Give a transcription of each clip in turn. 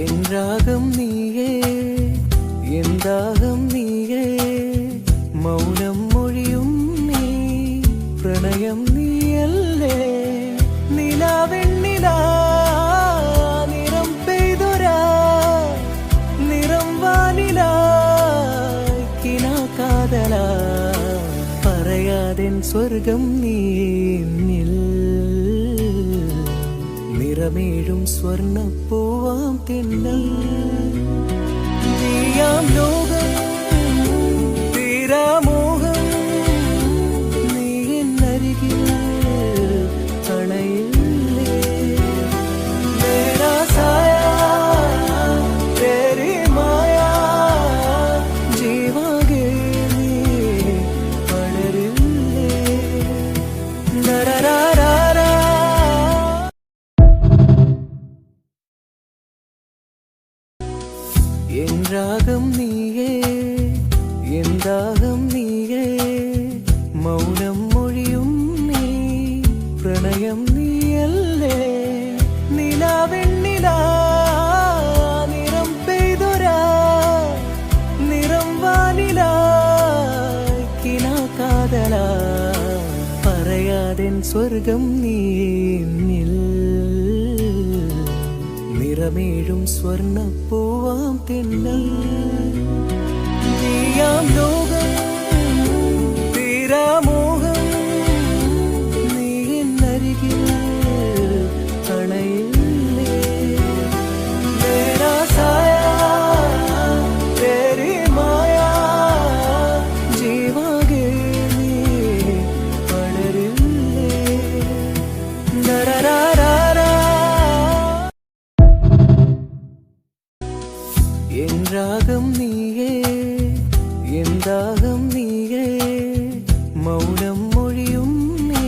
என் ராகம் நீயே, என் தாகம் நீயே, மௌனம் மொழியும் நீ, பிரணயம் நீயல்லே. நிலாவெண்ணிலா நிறம் பெய்துரா, நிறம் வானிலாய் கினா காதலா, പറയാതെൻ സ്വർഗം നീന്നിൽ. നിറമേഴും സ്വർണ്ണപ്പൂവാം തെന്നൽ, നീയാം ലോകം തീരാമോഹം, നീ എന്നരികിൽ അണയില്ലേ. മേരാ സായാ തേരി മായാ, ജീവാകെ നീ പടരില്ലേ. നരരാരാ என் ராகம் நீயே, என் தாகம் நீயே, மௌனம் மொழியும் நீ, பிரணயம் நீயல்லே. நிலாவெண்ணிலா நிறம் பெய்துரா, நிறம் வானிலாய் கினா காதலா, പറയാതെൻ സ്വർഗം നീന്നിൽ. നിറമേഴും സ്വർണ്ണപ്പൂവാം തെന്നൽ, നീയാം ലോകം തീരാമോഹം, നീ എന്നരികിൽ അണയില്ലേ. മേരാ സായാ തേരി മായാ, ജീവാകെ നീ പടരില്ലേ. നരരാരാ என் ராகம் நீயே, என் தாகம் நீயே, மௌனம் மொழியும் நீ,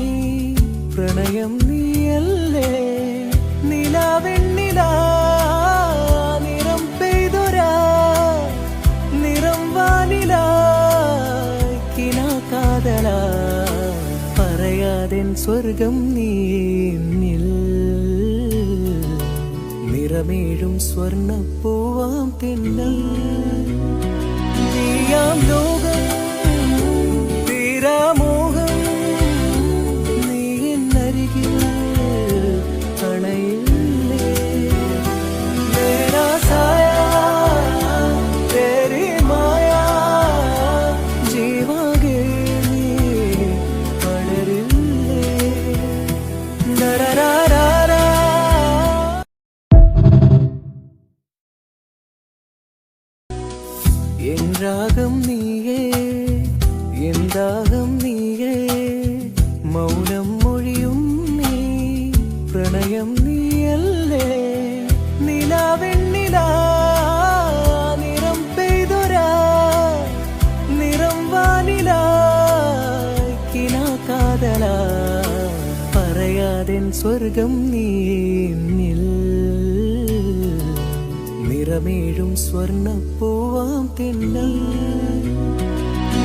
பிரணயம் நீயல்லே. நிலாவெண்ணிலா நிறம் பெய்துரா, நிறம் வானிலாய் கினா காதலா, പറയാതെൻ സ്വർഗം നീന്നിൽ. നിറമേഴും സ്വർണ്ണപ്പൂവാം തെന്നൽ, നീയാം ലോകം തീരാമോഹം, നീ എന്നരികിൽ അണയില്ലേ. മേരാ സായാ തേരി മായാ, ജീവാകെ നീ പടരില്ലേ. നരരാരാ என் ராகம் நீயே, என் தாகம் நீயே, மௌனம் மொழியும் நீ, பிரணயம் நீயல்லே. நிலாவெண்ணிலா நிறம் பெய்துரா, நிறம் வானிலாய் கினா காதலா, പറയാതെൻ സ്വർഗം നീന്നിൽ. നിറമേഴും സ്വർണ്ണപ്പൂവാം തെന്നൽ,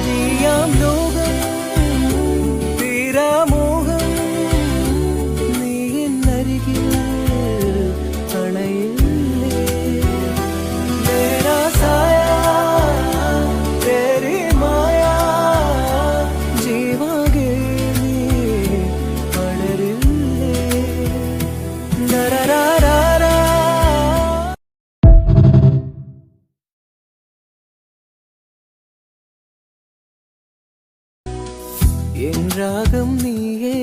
നീയാം ലോകം തീരാമോഹം, നീ എന്നരികിൽ അണയില്ലേ. മേരാ സായാ തേരി മായാ, ജീവാകെ നീ പടരില്ലേ. നരരാരാ என் ராகம் நீயே,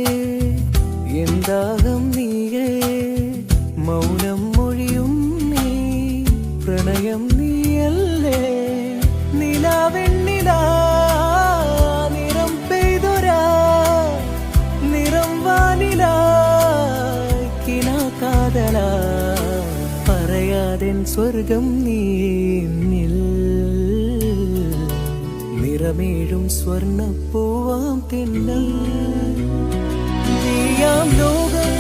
என் தாகம் நீயே, மௌனம் மொழியும் நீ, பிரணயம் நீயல்லே. நிலாவெண்ணிலா நிறம் பெய்துரா, நிறம் வானிலாய் கினா காதலா, പറയാതെൻ സ്വർഗം നീന്നിൽ. നിറമേഴും സ്വർണ്ണപ്പൂവാം തെന്നൽ, നീയാം ലോകം